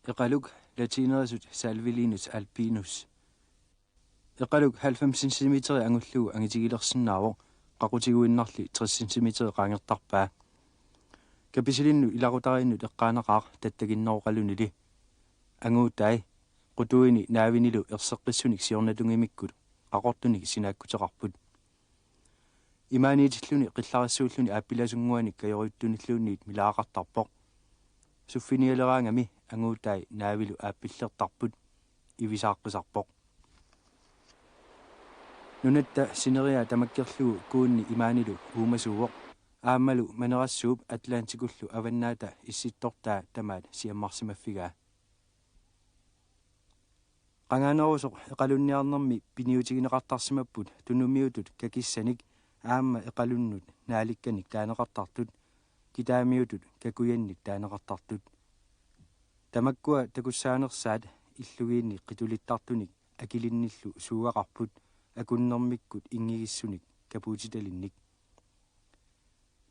Iqaluk latinerisut salvilinus alpinus. Iqaluk 90 cm angullugu angitigilersinnaavo qaqutiguinnarli 60 cm qaangertarpaa. Kapisilinnu ilaqutarinnut eqqaanaqaaq tattaginneroqalunili. Anguutai qutuini naavinilu erseqqissunik siornatungimikkut aqortunik sinaakkuteqarput. Imaaniitilluni qillarassuulluni aappilasunguanik kajoruttunilluunniit milaaqartarpoq. Suffinialeraangami anguutai naavilu aappillertarput ivisaaqqisarpoq. Nunatta sineria tamakkerlugu kuunni imaanilu uumasuuvoq aammalu manerassuup Atlantikullu avannaata issittortaa tamaat siammarsimaffigaa. Qangaaneriusoq eqalunniarnermi piniutigineqartarsimapput tunumiutut kakissanik aamma eqalunnut naalikkanik taaneqartartut kitaamiutut kakuyannik taaneqartartut. Tamakkua takussaanersaat illugiinni qitulittartunik akilinnillu suugaqarput akunnermikkut ingigissunik kapuutitalinnik.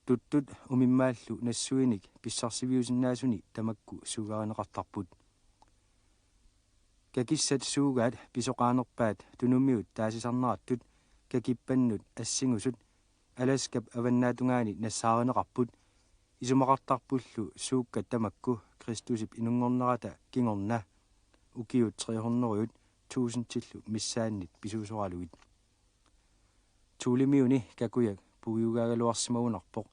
Tuttut umimmaallu nassuinik pissarsiviusinnaasuni tamakku suugarineqartarput. Kakissat suugaat pisoqaanerpaat tunumiut taasisarnerattut kakippannut assingusut alaskap avannaatungaani nassaareneqarput isumaqartarpullu suukkat tamakku Kristusip inungornerata kingorna ukiut 300 1000-tillu missaannit pisuusoraluit. Tuulimiuni kakuyak puuyugaagaluarsimagunarpoq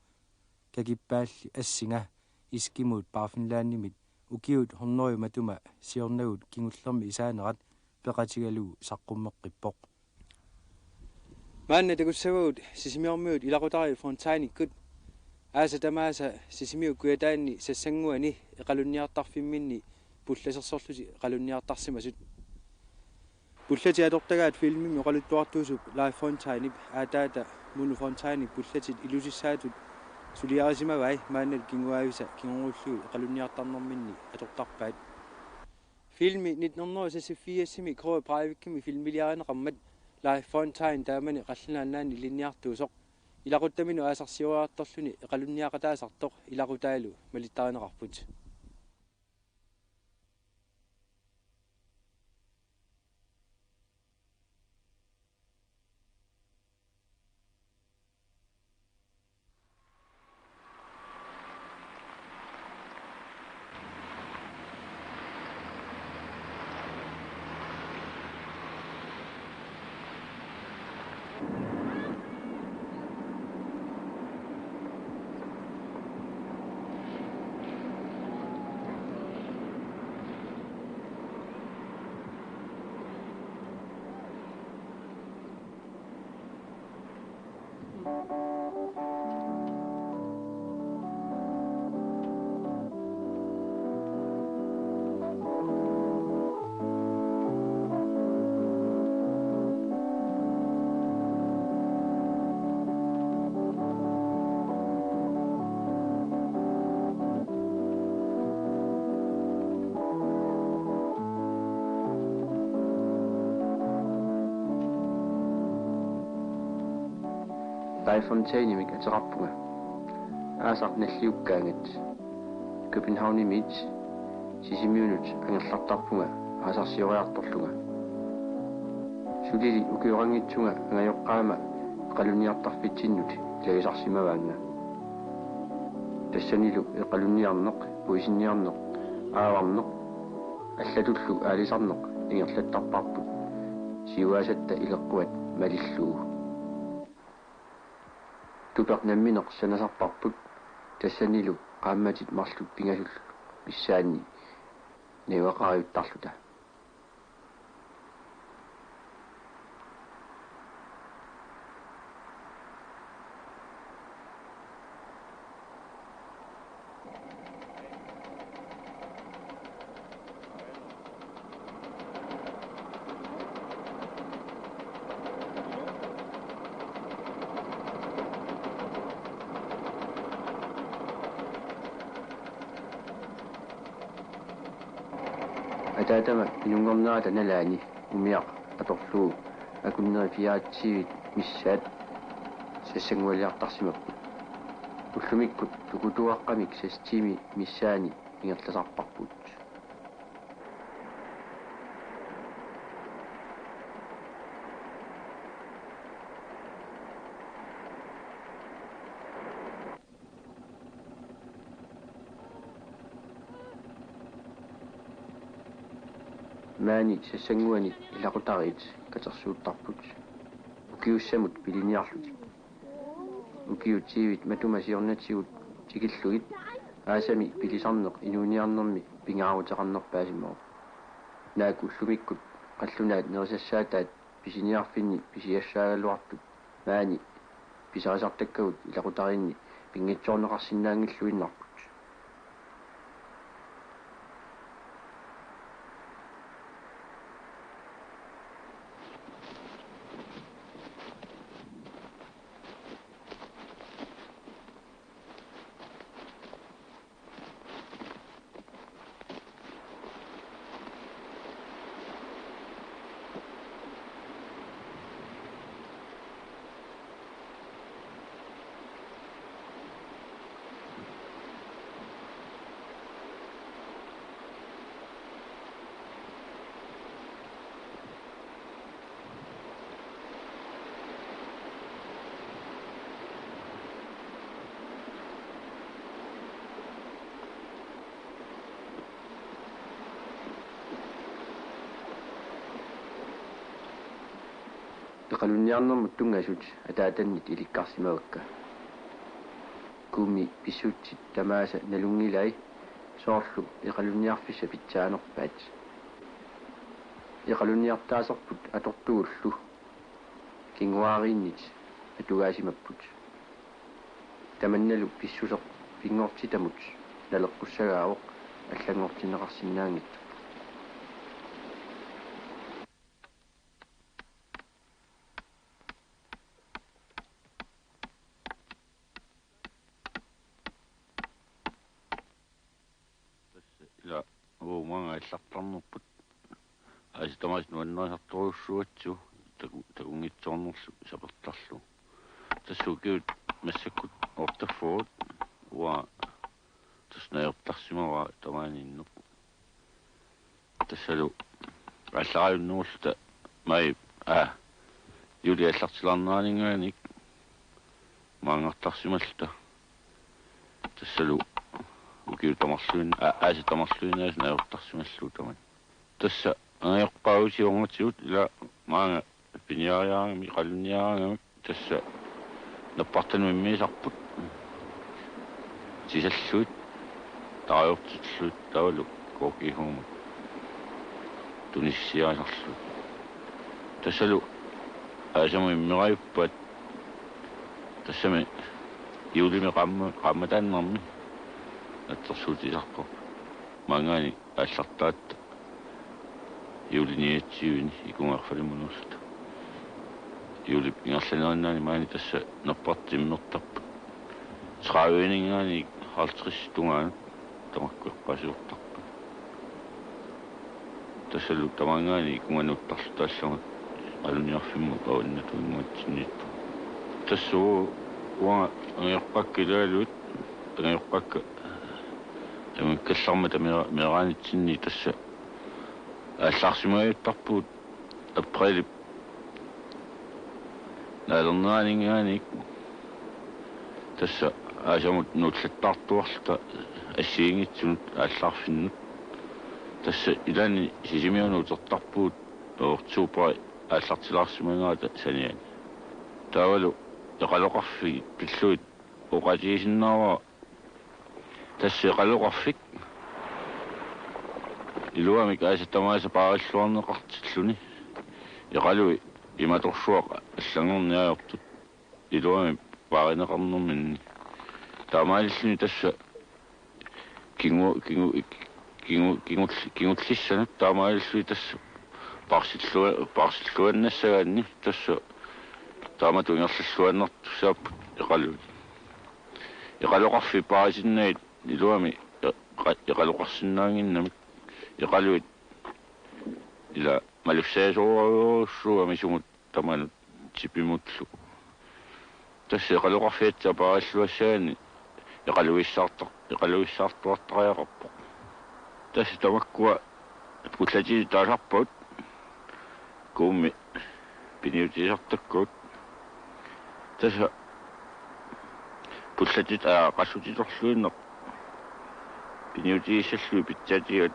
kakippaalli assinga iskimut parfinlaannimit ukiut hornoriumatuma siornagut kingullermi isaanerat peqatigalugu saqqummeqqippoq. Maanna takussavagut sisimiormiut ilaqutari Fontainikut aasa tamaasa sisimiu kuyataanni sassanguani eqalunniartarfimminni pullasersorlusi eqalunniartarsimasut. Pullati atortagaat filmimi oqaluttuartuusup Live Fontainip aataata munu Fontainik pullatit ilusissaatut suliarisimavai maannat kinguaavisa kingorullugu eqalunniartarnerminni atortarpaat. Filmi 1984 Kåre Breivikkimi filmiliarineqarmat Live Fontaine taamani qallanaannaanni linniartuusoq ilaquttaminu aasarsiuaartorluni eqalunniaqataasartoq ilaqutaalu malittarineqarput. Live Fontainimik aterarpunga aasart nalliukkaangat Københavnimit sisimiunut angerlartarpunga aasarsioriartorlunga sulili ukiorangitsunga angajoqqaama eqalunniartarpitsinnut ilagisarsimavaanga tassanilu eqalunniarneq puisinniarneq aavarneq аллатуллу аалисарнеқ ингерлаттарпарпут сиуаасатта илеққуат малиллугу тупернамминеқ санасарпарпут тассанилу qaammatит марлут пингалуллу миссаанни невақариуттарлута атаатама инунгорнерата налаани умиақ аторлуу акуннери фиаатсивит миссаат сассангуалиартарсимаппут уллумиккут тукутуаққамик састими миссаани ингерласарпарпут maani sassanguani ilaqutarit katersuuttarput ukiussamut piliniarlut ukiutiivit matumasiornatigut tikillugit aasami pilisarneq inuuniarnermi pingaarutaqarnerpaasimao naaku lumikkut qallunaat nerisassaataat pisiniarfinni pisiassaagalluartut maani pisarisartakkagut ilaqutarinni pingitsoorneqarsinnaangilluinnarput qalunniarnermut tungasut ataatannit ilikkarsimavakka kuumi pissuutsit tamaasa nalungilai soorlu iqalunniarfissa pitsaanerpaat iqalunniartaaserput atortugullu kinguaariinnit atugaasimapput tamannalu pissuseq pingortitamut naleqqussagaavoq allangortineqarsinnaangit иллартарнерпут аситамаас нуаннаасарторуссуатсу тагунгитсоорнерлу сапертарлу тассукиут массаккут ортаффуут уа таснаёртарсимава тамааниннуп тассалу аллааюннуулта май юлиаллартилаарнаанингааник маангартарсималта тассалу укиу тамарлуин ааси тамарлуинаас наёртарсималлу таман тасса аёрпаусиорнатсиут ила маанга пиниариаарами qalunniaarangami тасса наппартануиммисарпут сисаллуит таажортиллуит тавалу коокихуумут туниссиаасарлу тассалу аасамуиммераюппат тассами иулими qammatannarmi аттерсуутисарпо мангаани аллартаат иулиниатсиуини икунгарфалимунерсута иулип ингерланернаани маани тасса наппартиммертарпу траавинингаани халтрис тунгаан тамаккуерпасиортарпу тассалу тамангаани икунгануттарлу тааллангат алуниарфимму пауннатуингуатсиннитту тассуу уа ангерпаккилаалуут ангерпакка калларма тамераанитсинни тасса аллаарсимааюттарпуут априлип наалернаанингааник тасса аасамут нуутлаттаартуарлута ассиингитсунут ааллаарфиннут тасса илани сисимиунуутертарпуут оортсуупа ааллартилаарсимангаата саниани таавалу эқалоқарфи пиллуит оқатиисиннаава тасса эқалоқарфик илуамик аасатамааса паариллуарнеқартиллуни эқалуи иматорсуақ аллангорниаёртут илуами пааринеқарнэрминни таамаалиллуни тасса кингутлиссанут таамаалиллуи тасса парсиллуаннассагаанни тасса тааматунгерллуаннартуссааппут эқалуи эқалоқарфи паарисиннаит илуами эқалоқарсинаангиннамик эқалуит ила малуссаасоруссуами сумут таманут типимутлу тасса эқалоқарфиатса паариллуассаани эқалуиссаартуартариақарпо тасса тамаккуа пуллати таасарпут куумми пиниутисартаккут тасса пуллатит qassutitorluinneq piniutiissallui pitsaatigut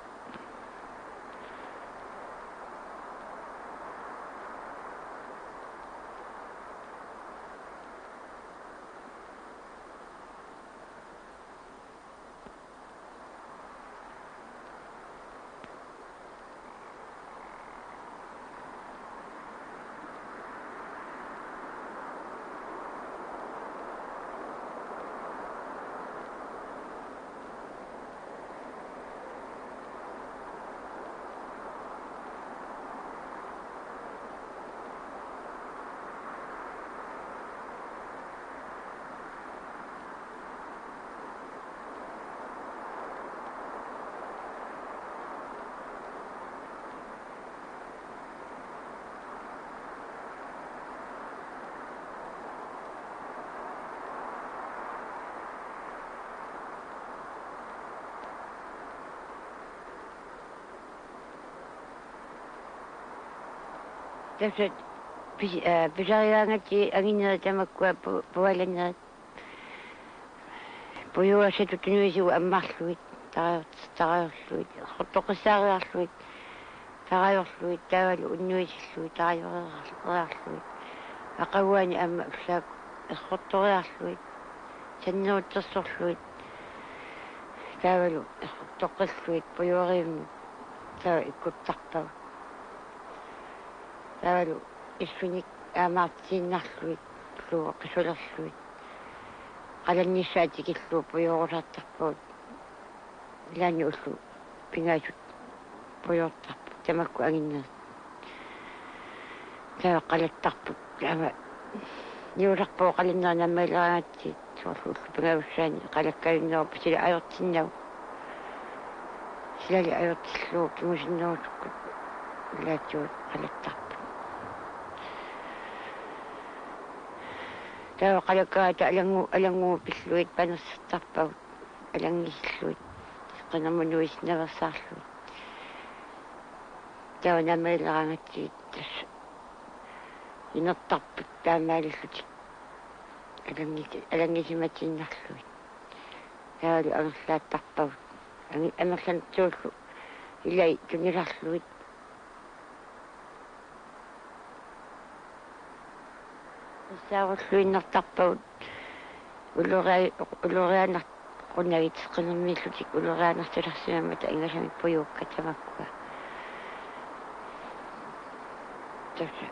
tässä pisariangatti anginaa tamakkua puolenaa pujuasetut nuisiu ammarluit tarajorluit hortoqissaariarluit tarajorluit taavalu unnuisilluit tarajorluit aqaguani amma ullaak hortoriarluit sannuuttersorluit taavalu toqilluit pujuariimmi taa ikkuttarpagu taavalu исфиник аамаартииннарлуит луа qisulerluit qalannissaатикиллуу пуйорулаартарпуут илаани уллу пингаасут пуйортарпу тамакку агиннерит таа qalаттарпут ама ниуларпоо қалиннернаммаилераангатсиит суарлу уллу пингаавссаани қалаккавиннерпу сила ajortinnau силали ajortilluu кимусиннерусуккут илаатсуут qalаттарпу таа қалаккаата алангуу пиллуит панерсартарпагут алангиллуит qinammunuisnaversaarluit таа намаилераангатсиит тас инертарпут таамаалиллутик алангисиматиннарлуит таали амерлааттарпагут амерлан тууллу илай туниларлуит саарууллуиннартарпагут улурианар qunagit qinammiillutik ulerianartularsimamata ingasamik puyuukka tamakkuga tassa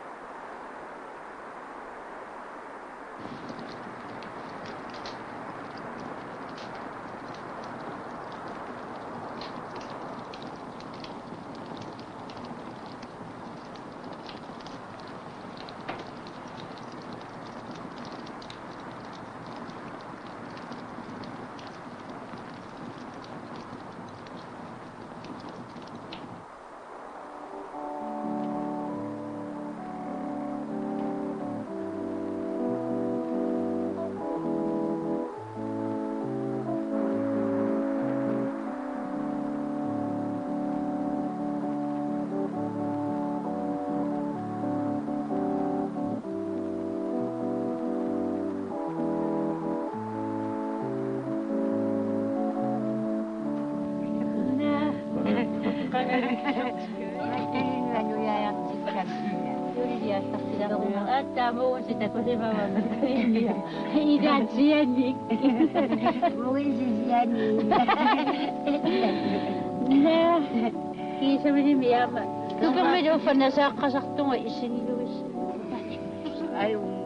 Estamos sitä kotimaassa niin idea sieni. muisi sieni Nää kiisa meni miama. Kuka me jo fanna saakka saktunga isini luis. ayu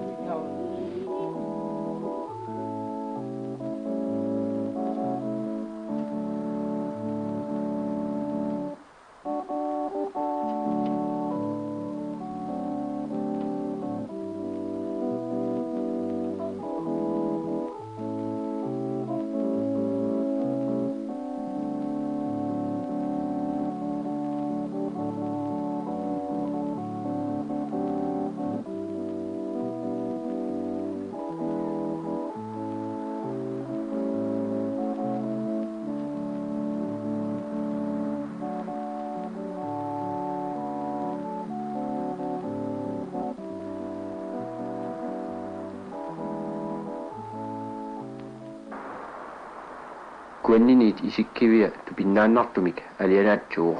kuanniniit isikkivia tupinnaannartumik alianaatsuuq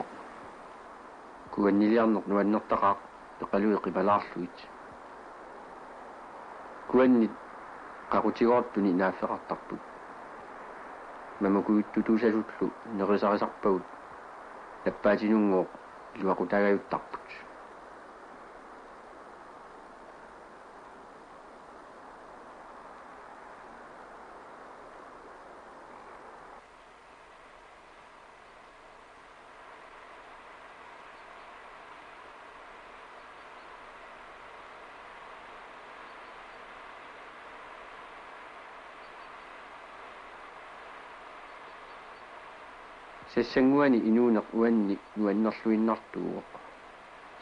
kuanniliarneq nuannertaqaaq peqalui qimalaarluit kuannit qaqutigoortuni naaffeqartarput mamukuittutuusalullu nerisarisarsarpagut nappaatinunnguuq luaqutagayuttarput сассангуани инуунеq уанни нуаннерлуиннартууоq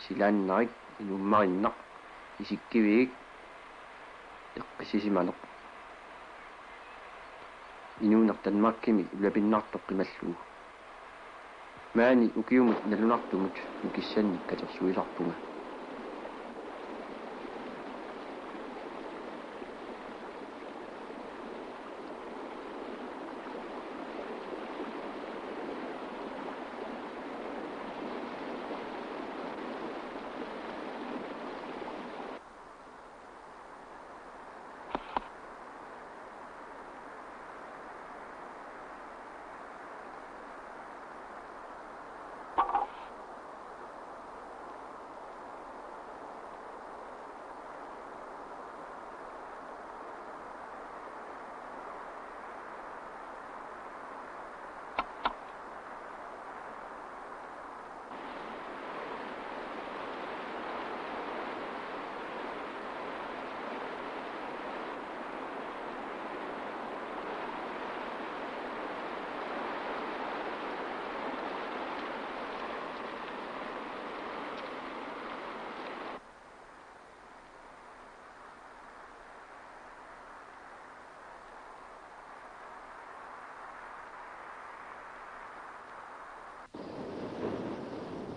силааннарик инуммариннақ исиккивиик эққисисиманеq инуунеq танмаркими улапиннартоқ қималлуу маани укиумут налунартумут укиссанник катерсуиларпунга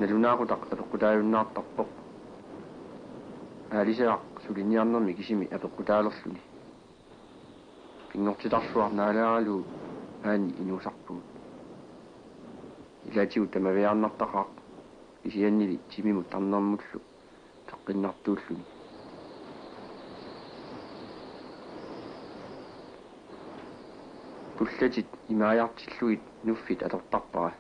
налунаақутақ апеққутааюннаартарпоқ аалисаақ сулиниарнэрми кисими апеққутаалерлүни пингортитарсуарнаалааралу аани инуусарпугут илаатигу тамавиарнартақаа кисианнили тимимут тарнэрмуллу теққиннартууллуни пуллатит имааяартиллуит нуффит атортарпара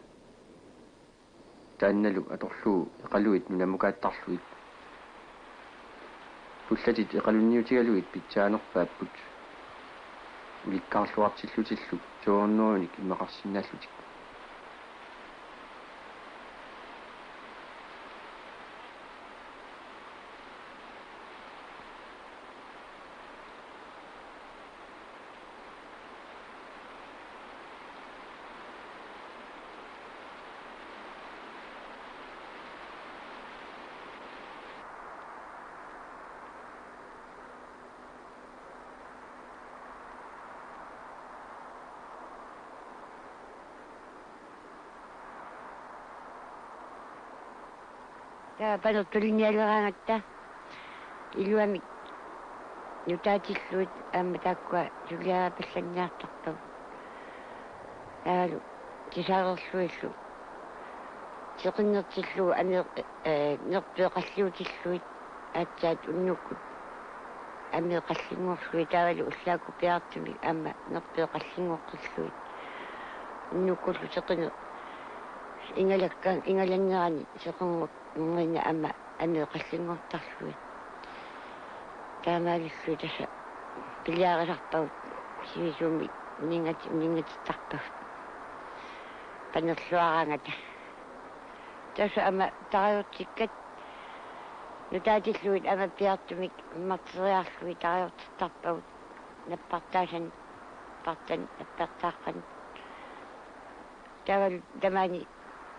таанналу аторлуу эқалуит нунамукааттарлуит пуллатит эқалунниутигалуит питсаанерпааппут уликкаарлуартиллутиллу соорнооник имақарсинааллутик панертулиниалераангатта илуами нутаатиллуит аама тааккуа сулиарапалланниартарпав аалу кисаарерлуиллу теқиннертиллу ане нерпеқаллиутиллуит аатсаат уннуккут амеқаллингуорлуи таавалу уллааку пиартуми аама нерпеқаллингуоққиллуит уннуккуллу теқинер ингалаккаан ингаланнерани теқингут муина ама амеқаллингуортарлуит таамаалиллуи таса пилиарисарпагут сивисууми унингатиттарпагут панерлуараангата таса ама тариортиккат нутаатиллуит ама пиартумик материарлуи тариортиттарпагут наппартаасан партан аппертааққан тавал тамани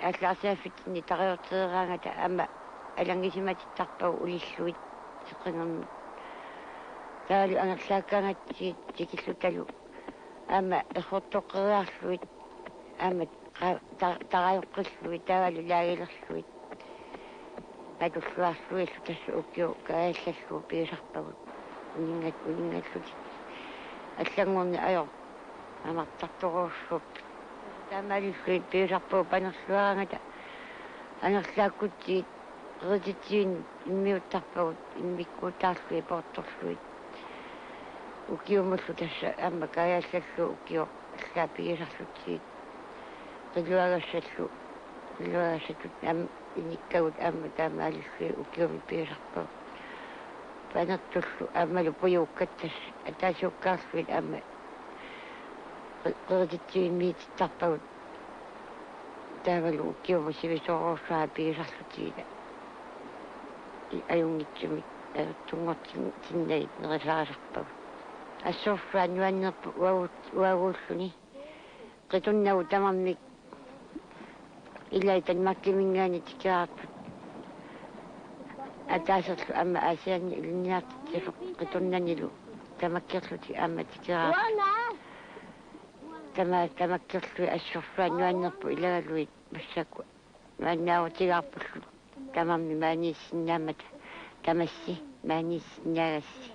аслаарсааффитни тариортеераангата ама алангисиматиттарпагу улиллуит теқингерми таали анерлааккаангатси тикиллуталу ама эхортоққериарлуит ама тараёққиллуит таавалу лаагилерлуит патуллуарлуиллу тассу уккиу кааллаллу пиисарпагут унингаллути аллангорни аёр амартарторуурсуп таамаалиллуит пиисарпагу панерлуараангата анерлааккутсиит рититсиин иммиуттарпагут иммиккуутаарлуи поорторлуит укиумуллу тасса аама кааллаллу укиу аллаа пиисарлутсиит qilluagassatut inikkagut aamma taamaalillu ukiumi piisarpag panertullu aammalu puyuukkattas ataasuukkaarluit aamma qerititsuimmiitittarpagut taavalu ukiumu sivisoruussaa piisarlutiita ajungitsumik tungortinnait nerisaasarpagut assorfaa nuannerpu uaguulluni qitunnagu tamammik ilaitan makkimingaani tikiraarput ataaserlu amma aasianni iliniartitisoq qitunnanilu tamakkirluti amma tikiraar tamakkirlui assorfaa nuannerpu ilagaluit massakku maannaavutigaarpullu tamammi maaniissinnaamata tamassi maaniissinnagassi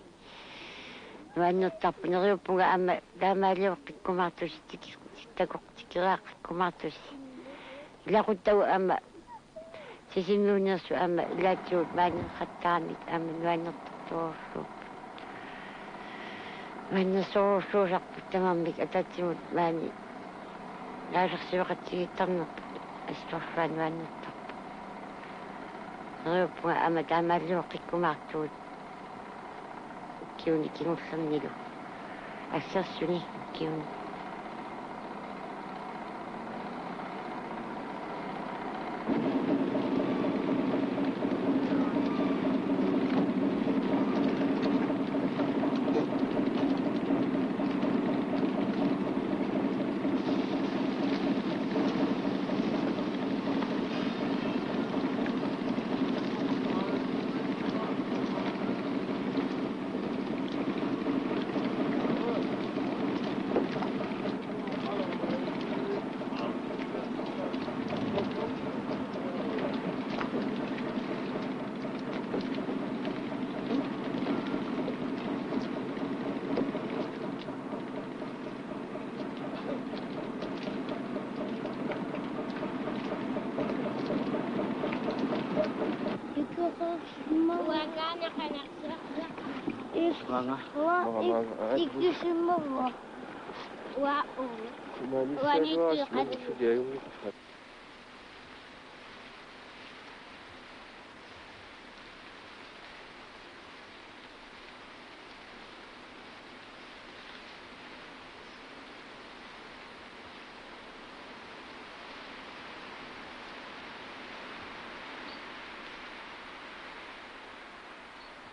nuannertarpu neriuppuga amma taamaaliorqikkumaartusi tikiraaqikkumaartusi ilaquttagu amma sisimmiunersu amma ilaatiut maanerqattaarnik amma nuannertartuurluup maannersoruursuusarput tamammik ataatsimut maani naasersiveqatigittarnerpu astorfaa nuannertarpu neriuppuga amma taamaaliorqikkumaartuut kiuni kingullernilu assersuni kiuni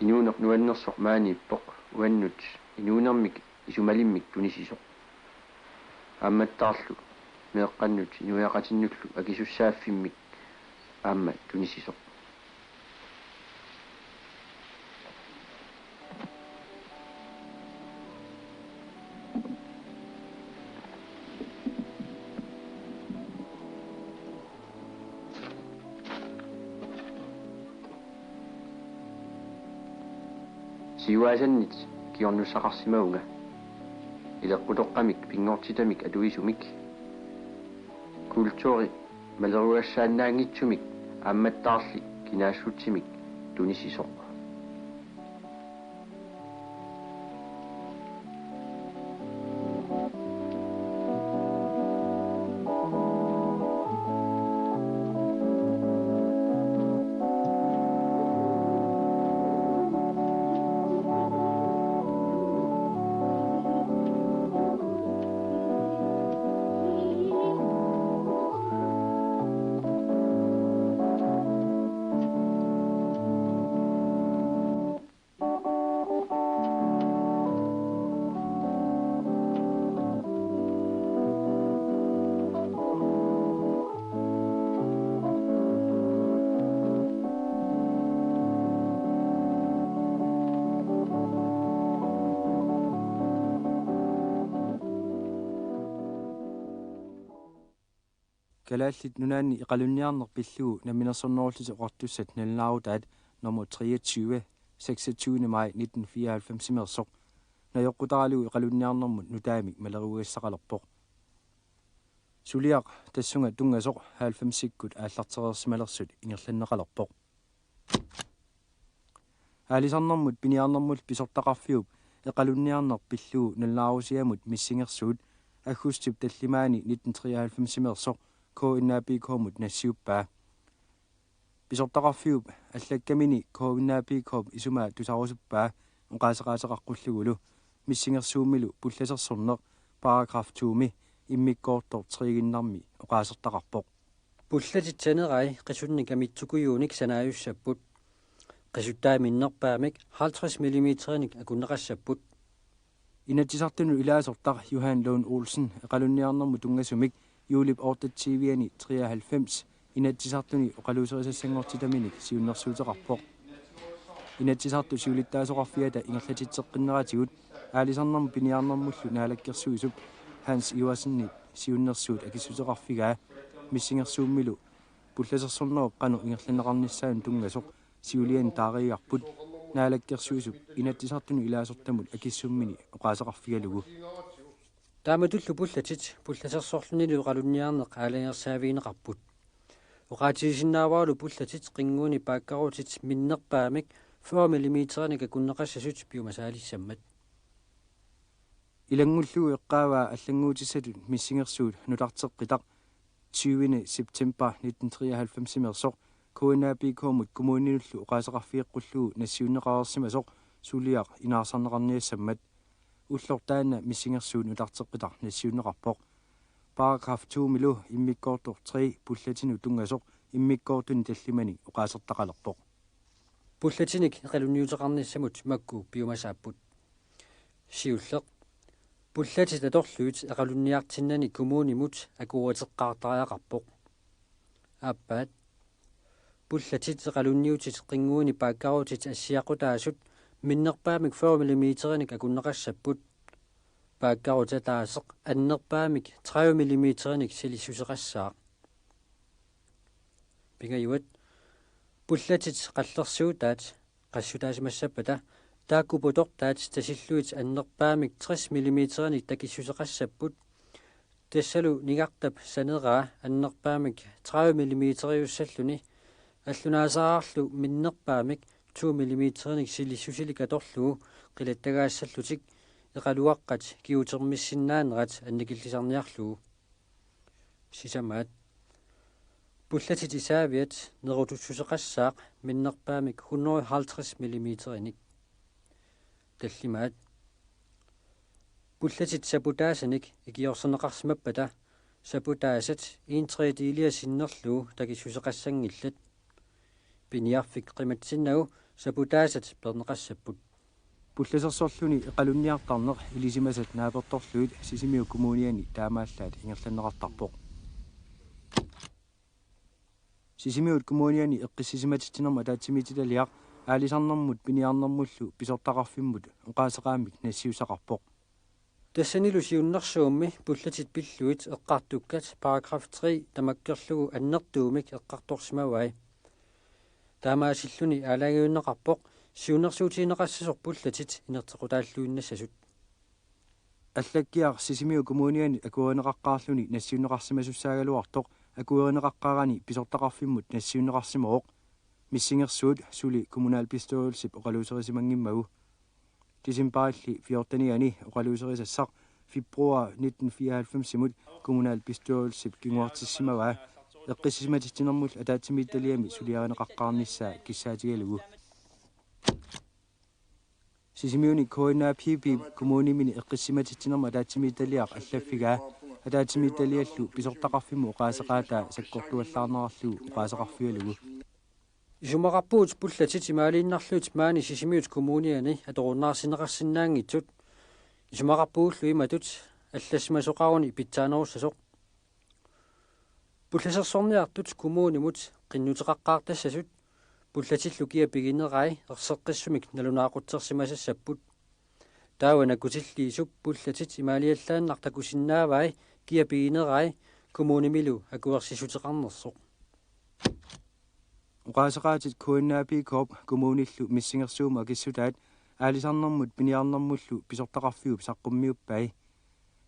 Inuunerp nuannersoq maaniippoq uannut inuunermik isumalimmik tunisisoq aammattaarlu meeqqannut inuiaqatinnullu akisussaaffimik aamma tunisisoq siuasannit kiornussaqarsimaunga ileqqutoqqamik pinngortitamik atuisumik kultuuri maleruassaannaangitsumik aammattaarli kinaassutsimik tunisisoq Kalaallit nunaanni iqalunniarneq pillugu naminersornerulluti oqartussat nalnaarutaat nummer 23 26. maj 1994 simersoq najoqqutaralugu iqalunniarnermut nutaamik maleruugassaqalerpoq suliaq tassunga tungasoq 90-sikkut aallartereersimalersut ingerlanneqalerpoq aalisarnermut piniarnermut pisortaqarfiup iqalunniarneq pillugu nalnaarusiamut missingersuut аггустип таллимаани 1993 симерсоқ коиннаапикоомут нассиуппаа писортақарфиуп аллаккамини коиннаапикоом исумаа тусарусуппаа оqaасеқаасеқарқуллугулу миссингерсуумилу пулласерсорнеқ параграф 2ми иммиккоортор тригиннарми оqaасертақарпоқ пуллатитсанерай қисунник амитсукуюуник санааюссаппут қисуттааминнерпаамик 50 мм-ник акуннеқассаппут Inatisartunu ilaasортар Johan Lund Olsen eqalunniarnermu tungasumik Julip Ortatsiviani 93 inatisartuni oqaluuserisassangortitaminik siunnersuuteqarpoq inatisartu siulittaasoqarfiata ingerlatitseqqinneratigut aalisarnermu piniarnermullu naalakkersuisup Hans Iversenni siunnersuut akissuteqarfigaa missingersuummilu pullasersornerup qanu ingerlanneqarnissaun tungasoq siulian taariiarput naalakkersuisup inatisartunu ilaasortamut akissummini oqaasеқарфигалугу тааматуллу пуллатит пулласерсорлунилу qalunniarneq аалангерсаавиинеқарпут оqaатигисиннааваалу пуллатит қингууни пааккарутит миннерпаамик 40 мм-ник акуннеқассасут пиумасаалиссаммат илангуллугу эққааваа аллангуутиссатут миссингерсуут нулартеққитақ 20. september 1993 симерсоқ коиннаапикоомут коммунинуллу оqaасеқарфиэққуллугу нассиуннеқарерсимасоқ сулиақ инаарсарнеқарниассаммат уллортаана миссингерсуут нулартеққитақ нассиуннеқарпоқ параграф 2 милу иммиккоортор 3 пуллатину тунгасоқ иммиккоортуни таллимани оqaасертақалерпоқ пуллатиник эқалунниутеқарниссамут макку пиумасааппут сиуллеқ пуллатит аторлуит эқалунниартиннани коммунимут акуатеққартариақарпоқ аппаат пуллатит эқалунниутит қингууни пааккарутит ассиақутаасут миннерпаамик 40 мм-ник акуннеқассаппут пааккарута таасеқ аннерпаамик 30 мм-ник силиссусеқассаа пингаюат пуллатит қаллерсуутаат qassutaasimassapata taakkuputortaat tasillуит аннерпаамик 30 мм-ник такиссусеқассаппут тассалу нигарtap санеraa аннерпаамик 30 мм-юссаллуни аллунаасаарлу миннерпаамик 2 mm silissusili katorlugu qilattagaassallуtik eqaluaqqat kiutermissinnaannerat annikillisarniarlugu sisamaat pullatit isaaviat nerutussuseqassaaq minnerpaamik 150 mm inik tallimaat pullatit saputaasanik ikiorseneqarsimappata saputaasat 1/3 sinnerlugu takissuseqassangillat piniarfik qimatsinnagu saputaasat perneqassapput пулласерсорлуни эқалунниартарнеқ илисимасат нааперторлуит сисимиу коммуниани таамааллаат ингерланнеқартарпоқ сисимиут коммуниани эққиссисиматитсинерма таатсимитилалиақ аалисарнэрмут пиниарнэрмуллу писортақарфиммут уқаасеқаамик нассиусақарпоқ тассанилу сиуннэрсуумми пуллатит пиллуит эққартуккат параграф 3 тамаккерлугу аннертуумик эққарторсимавай таамаасиллуни аалагиуннеқарпоқ сиунерсуутинеқассасор пуллатит инертеқутааллуиннассасут аллаккиар сисимиу коммуниани акуернеқаққаарлуни нассиунеқарсимасуссаагалуартоқ акуернеқаққарани писортақарфиммут нассиунеқарсимаоқ миссингерсуут сули коммунаал пистоолсип оқалуусерисимангиммагу дисембарилли 14-ани оқалуусерисассақ фибруар 1994 симут коммунаал пистоолсип кингуартиссимаваа эққиссиматитсинермул атаатсимиитталиами сулиаринеқаққарниссаа киссаатигалугу сисимиуни коинааpipi коммунимини эққиссиматитсинерма атаатсимиитталиақ аллаффигаа атаатсимиитталиаллу писортақарфиму оқаасеқаатаа саккортуаллаарнерарлугу оқаасеқарфигалугу исумақарпуут пуллатит имаалииннарлуут маани сисимиут коммуниани аторуннаарсинеқарсинаангитсут исумақарпууллу иматут аллассимасоқаруни питсаанеруссасоқ пулласерсорниартут коммунимут қиннутеқаққаартассасут пуллатиллу киапигинерай ерсеққиссумик налунаақутсерсимасассаппут таавана кутиллиисуп пуллатит имаалиаллааннартакусиннаавай киапигинерай коммунимилу акуерсисутеқарнерсоқ уқаасеқаатит коиннаапи коп коммуниллу миссингерсуума акиссутаат аалисарнэрмут пиниарнэрмуллу писортақарфиуп саққуммиуппай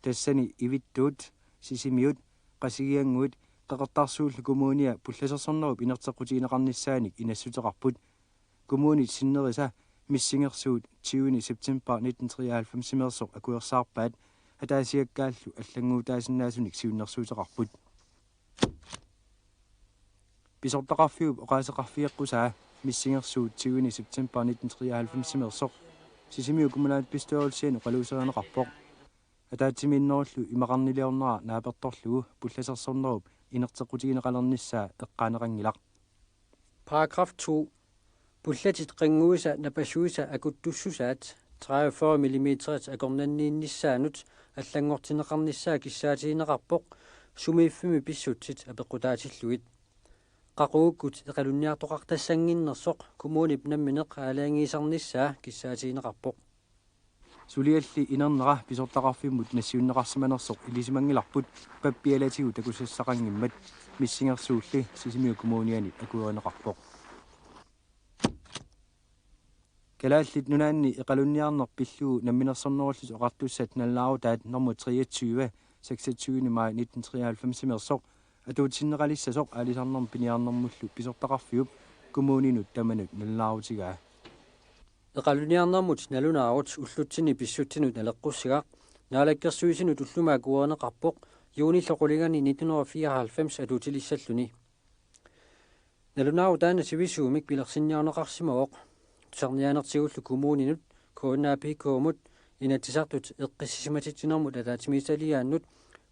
тассани ивиттуут сисимиут қасигиангуут qeqertarsuullu kommunia pullasерсорнеруп инертеққутиинеқарниссааник инассутеқарпут коммунит синнериса миссингерсуут 20 септембер 1993 симерсоқ акуерсаарпаат атаасиаккааллу аллангуутаасиннаасуник сиуннерсуутеқарпут писортақарфиуп оқаасеқарфиэққусаа миссингерсуут 20 септембер 1993 симерсоқ сисимиу коммунаат пистоолсиану қалуусеринеқарпоқ атаатсимииннеруллу имақарнилиорнера нааперторлугу пулласерсорнеруп инертеққутигинеқалерниссаа эққаанеқангилақ параграф 2 пуллатит қингуиса напассуиса акуттуссусаат 43 mm акорнанниинниссаанут аллангортинеқарниссаа киссаатигинеқарпоқ сумииффими писсутсит апеққутаатиллуит қақууккут эқалунниартоқартассангиннерсоқ коммунип намминеқ аалаангиисарниссаа киссаатигинеқарпоқ сулиалли инернера писортақарфиммут нассиуннеқарсиманерсоқ илисимангиларпут паппиалатигу такуссассақангиммат миссингерсуулли сисимиу коммуниани акуернеқарпоқ калааллит нунаанни эқалунниарнер пиллуу намминерсорнеруллус оқартуссат наллаарутаат норму 23 26 май 1993 симерсоқ атуутсиннеқалиссасоқ аалисарнерм пиниарнэрмуллу писортақарфиуп коммунинут таманут наллаарутигаа эқалуниарнэрмут налунаарут уллутсини писсутсинут налеққуссига наалаккерсуисинут уллумаа куернеқарпоқ юуниллоқулигани 1994 атуутилиссаллуни налунаару таана сивисуумик пилерсинниарнеқарсимавоқ тусарниаанертигуллу коммунинут коиннаапикуумут инатсисартут эққиссисиматитсинермут атаатимисалиааннут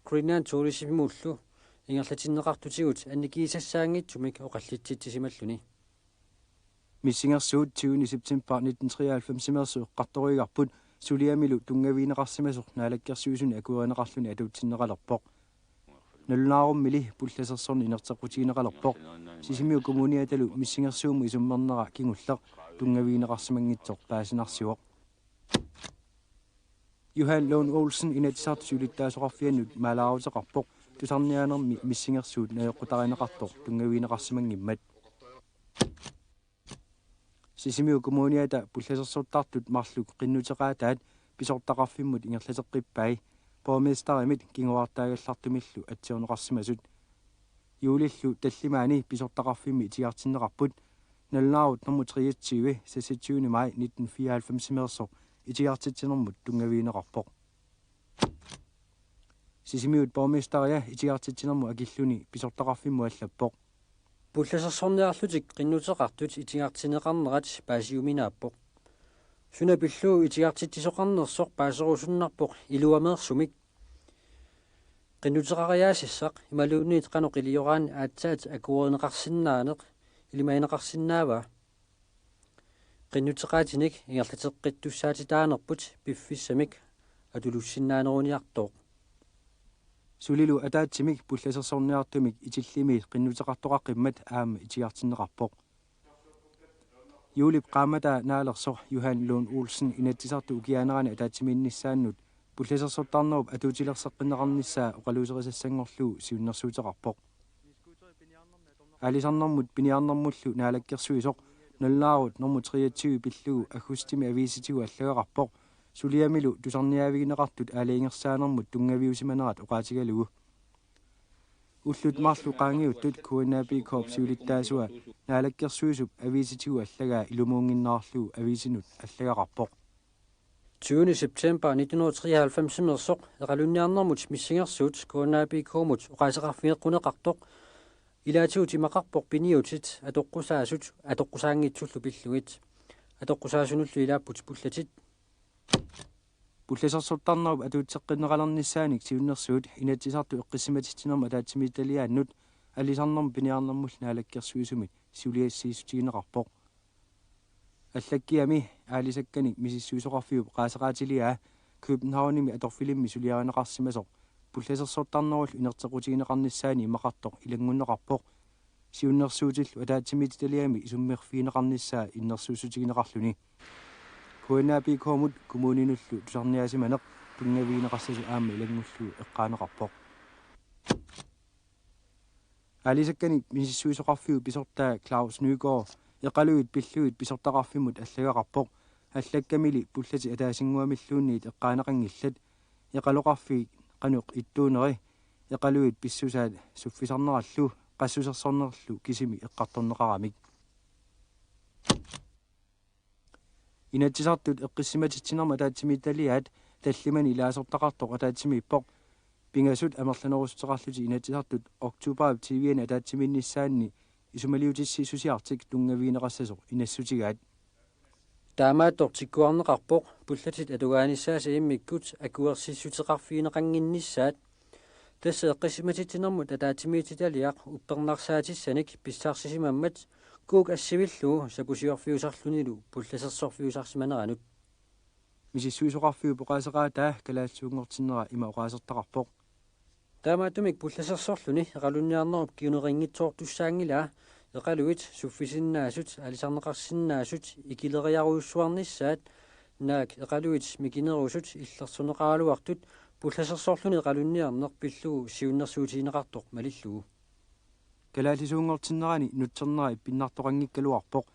криннаан туурисиммууллу ингерлатиннеқартутигут анникиисассаангитсумик оқаллитситсималлуни миссингерсуут 20 септембер 1993 симерсу эққарторуигарпут сулиамилу тунгавиинеқарсимасоқ наалаккерсуисуни акуернеқарлуни атуутсиннеқалерпоқ налунааруммили пулласерсорни инертеққутигинеқалерпоқ сисимиу коммуниаталу миссингерсууму исуммернера кингуллеқ тунгавиинеқарсимангитсоқ паасинарсиуоқ Johan Lund Olsen инатсарт сулиттаасоқарфианнут маалаарутеқарпоқ тусарниаанерми миссингерсуут наеққутаринеқартоқ тунгавиинеқарсимангиммат сисимиу коммуниата пулласерсуттартут марлук қиннутеқаатаат писортақарфиммут ингерлатеққиппай borgmesterimit кингуартаагаллартумиллу атсиорнеқарсимасут юулиллу таллимаани писортақарфимми тиартиннеқарпут nalnaarut nummer 23 26. maj 1994 merso itiartitinermut tungaviineqarpoq sisimiut borgmestaria itiartitinermu akilluni pisortaqarfimmu allappoq пулласерсорниарлутик qinnuteqartut итингартинеқарнерат паасиуминааппоқ суна пиллуу итиартиттисоқарнерсоқ паасерусуннарпоқ илуамеерсумик qinnuteqariaasissaq imaluunniit qanuqiliораан аатсаат акуоринеқарсинаанеқ илимаинеқарсинаава qinnuteqaatinik ingерлатеққиттуссаатитаанерпут пиффиссамик атулуссиннаанеруниартоқ sulilu ataatsimik pullasерсорниартумик итиллими qinnuteqartoqaqqimmat aama itiartinneqarpoq Julip qaamata naalersoq Johan Lund Olsen inatsisartu ukiaanerani ataatimiinnissaannut pullasерсортарнеруп атуутилерсеққинеқарнissaa oqaluuserisassanngorluu siunnersuuteqarpoq алисарнэрмут пиниарнэрмуллу наалаккерсуисоқ наллаарут норму 23 пиллуу аггустими ависитигу аллагеқарпоқ сулиамилу тусарниавигинеқартут аалиингерсаанермут тунгавиусиманерат оqaатигалугу уллут марлу qaangiuttut kuinaapi korp siulittaasua naалаккерсуисуп ависитигу аллагаа илумуунгиннаарлуу ависинут аллагеқарпоқ 20. september 1993 мерсоқ эқалунниарнэрмут миссингерсуут kuinaapi koomut оqaасеқарфиеққунеқартоқ илаатиут имақарпоқ пиниутит атоққусаасут атоққусаангитсуллу пиллугит атоққусаасунуллу илааппут пуллатит пулласерсортарнеруп атуутсеққинеқалернissaаник сиуннерсуут инатсисарту эққиссиматитсинерма таатсимииталиааннут алисарнерм пиниарнэрмул наалаккерсуисумит сиулиассиисутигинеқарпоқ аллаккиами аалисакканик мисиссуисоқарфиуп qaasеқаатилиаа Københavnimi аторфилимми сулиаринеқарсимасоқ пулласерсортарнерул инертеқутигинеқарнissaани имақартоқ илангуннеқарпоқ сиуннерсуутиллу атаатсимииталиами исуммерфиинеқарнissaa иннерсуусутигинеқарлүни kuinaapi koomut kumuuninullu tusarniaasimaneq tungaviineqarsasu aama ilangullu eqqaaneqarpoq алисакканик мисиссуисоқарфиу писортаа Claus Nygaard эқалуит пиллуит писортақарфиммут аллагеқарпоқ аллаккамили пуллати атаасингуамиллуунниит эққаанеқангиллат эқалоқарфи qanуq иттуунери эқалуит писсусаат суффисарнераллу qassусерсорнерлу кисими эққарторнеқарамик инатсисартут эққиссиматитсинерма таатсимииталиаат таллимани илаасортақартоқ атаатсимииппоқ пингасут амерланерустеқарлути инатсисартут октуберап тивиани атаатсиминнissaанни исумалиутиссисусиартик тунгавиинеқассасоқ инассутигаат таамааттор тиккуарнеқарпоқ пуллатит атугааниссааса иммиккут акуерсиссутеқарфиинеқангиннissaат тасса эққиссиматитсинермут атаатсимиититалиақ уппернарсаатиссаник писсаарсисимаммат кук ассивиллуу сапусиорфиусарлунилу пулласерсорфиусарсиманеранут мисиссуисоқарфиу поқаасеқаатаа калаалсуунгортиннера има оqaасертақарпоқ таамаатумик пулласерсорлуни эқалунниарнеруп киунерингитсоортуссаангилаа эқалуит суффисиннаасут алисарнеқарсиннаасут икилериаруйуссуарнissaат наак эқалуит микинерусут иллерсунеқаралуартут пулласерсорлуни эқалунниарнеқ пиллуу сиуннерсуутиинеқартоқ малиллуу калаалисуунгортиннерани нутсернера иппиннартоқангиккалуарпоқ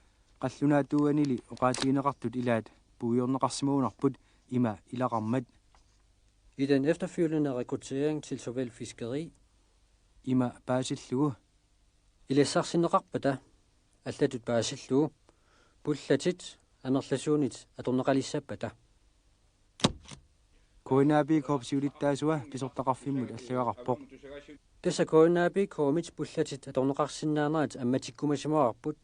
қаллунаатууанили оqaатигинеқартут илаат puujorneqarsimuunarput ima ilaqarmat I den efterfølgende rekruttering til såvel fiskeri ima baasillugu ilessarsineqarpata allatut baasillugu pullatit anerlasuunit atorneqalissappata kuinaapi korpsiulittaasua pisortaqarfimmut allagaqarpoq tassa kuinaapi koomit pullatit atorneqarsinnaanerat ammatikkumasimuarput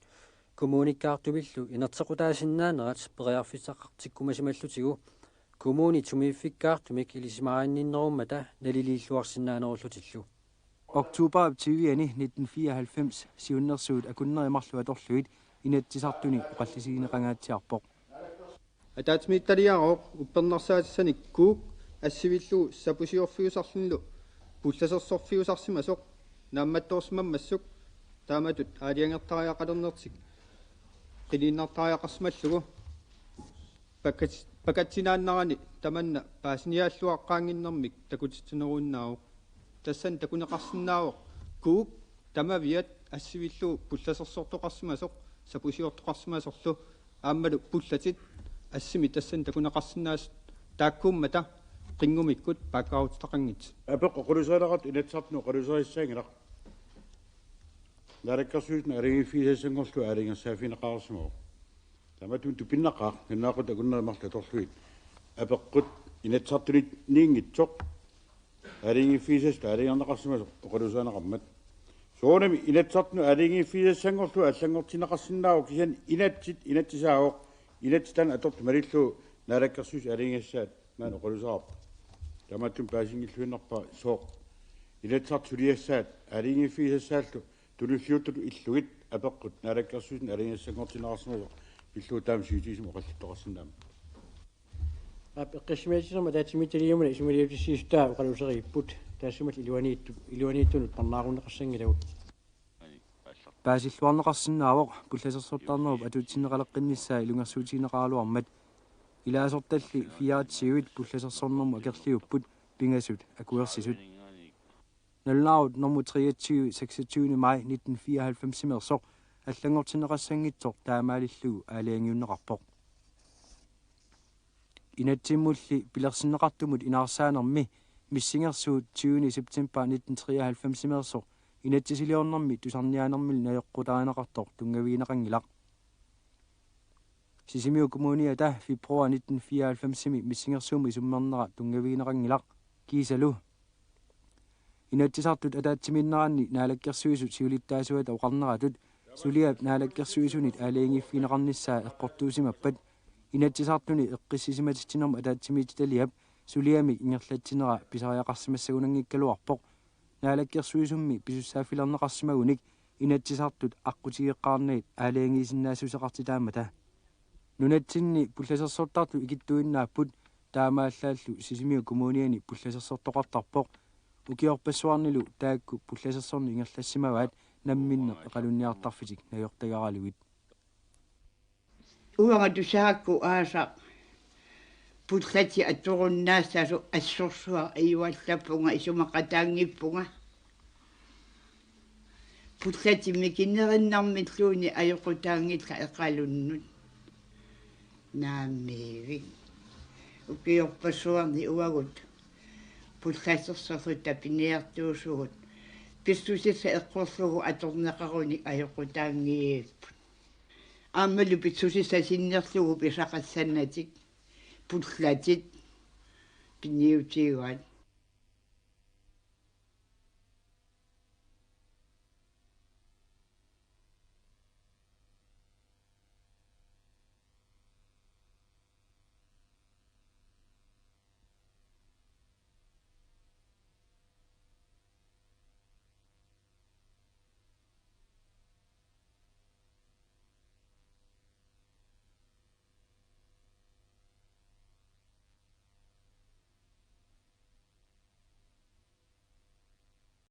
kommunikkaartuvillu inertequtaasinnaaneraat periarfissaqartikkumasimallutigu kommuni tumiiffikkaartumik ilisimaariinninnerummata naliliilluarsinnaanerullutillu oktober 1994 siunnersuut akunnerimarlu atorluit inatsisartuni oqallisigineqangaatiarpoq атаатмиитталиароқ уппернарсаатиссаник куук ассивиллуу сапусиорфиусарлунлу пулласерсорфиусарсимасоқ наамматтоорсимаммассук тааматут аалиангертариақалернертик qiliinnertariaqarsimallugu pakatinaannarani tamanna paasiniaalluaqqaanginnermik takutittineruunnaauq tassan takuneqarsinnaavoq kuuk tamaviat assivillu pullasersortoqarsimasoq sapusiortoqarsimasorlu aammalu pullatit assimi tassan takuneqarsinnaas taakkuummata qingumikkut paakkaarutitaqangit apeq qulusaaleqat inatsartnu qulusaissaangilaq Narakasuus naringi fiisasangorlu aalingassaafinaqaarsumo. Tamatun tupinnaqa nannaaqut akunnermarta torluit. Apeqqut inatsartunit niingitsoq aalingi fiisas aalingarnaqarsumas oqalusaanaqarmat. Soonami inatsartunu aalingi fiisassangorlu allangortinaqarsinnaaru kisan inatsisaaqoq inatsitan atort malillu narakasuus aalingassaat maan oqalusaarp. Tamatun paasingilluinnerpa sooq inatsartuliassaat aalingi fiisassaаллу тулуллиутту иллугит апеққут наалаккерсуусин алингиссангортинаарсимасо пиллуу таам сиутисимо оқаллуттоқарсинаама эққисмиатисерма таатсимитилиумна исмилиутиссиистаа оқалусериппут таассумал илуанииттунут парнаарунеқарсангилагут паасиллуарнеқарсинаавоқ пулласерсортаарнеруп атуутсинеқалеққиннссаа илунгерсуутинеқаалуармат илаасорталли фиаатсиуит пулласерсорнэрму акерлиуппут пингасут акуерсисут Nulnaut nummer 23, 26. maj 1994 simersoq allangortineqassangitsoq taamaalillugu aaliangiunneqarpoq inatsimulli pilersinneqartumut inaarsaanermi missingersuut 20. september 1993 simersoq inatsisiliornermi tusarniaanermil najoqqutaaneqartoq tungaviineqangilaq Sisimiu kommunia februar 1994 missingersuumi summernera tungaviineqangilaq kiisalu Inatsisartut ataatsimиннеранни наалаккерсуисут сиулиттаасуата оқарнератут сулиап наалаккерсуисунит аалиангиффинеқарнissaа эққортуусимаппат инатсисартуни эққиссисиматитсинерма атаатсимиититалиап сулиами ингерлатсинера писариақарсимассагунангиккалуарпоқ наалаккерсуисумми писуссааффилернеқарсимагуник инатсисартут аққутигеққарниит аалиангисиннаассусеқартитаамата нунатсинни пулласерсортарту икиттуиннааппут таамааллааллу сисимиу коммуниани пулласерсортоқартарпоқ Ukiorpassuarnilu taakku pullassersorni ingerlassimawaat namminne eqalunniartarfitik najortagaraluit Uanga tusaakku aasa pullati atturunnaassasu assorsua ayuallapunga isumaqataangippunga pullati mikinnerinnarmitluuni ajoqutaangitla eqalunnut naammiivi ukiorpassuarni uagut пуллассерсэрсут тапинеартуусугут писсусисса эққорлугу аторнеқаруни аёқутаангииппут ааммалу писсусисса синнерлугу писақассаннатик пуллатит пинниутигуат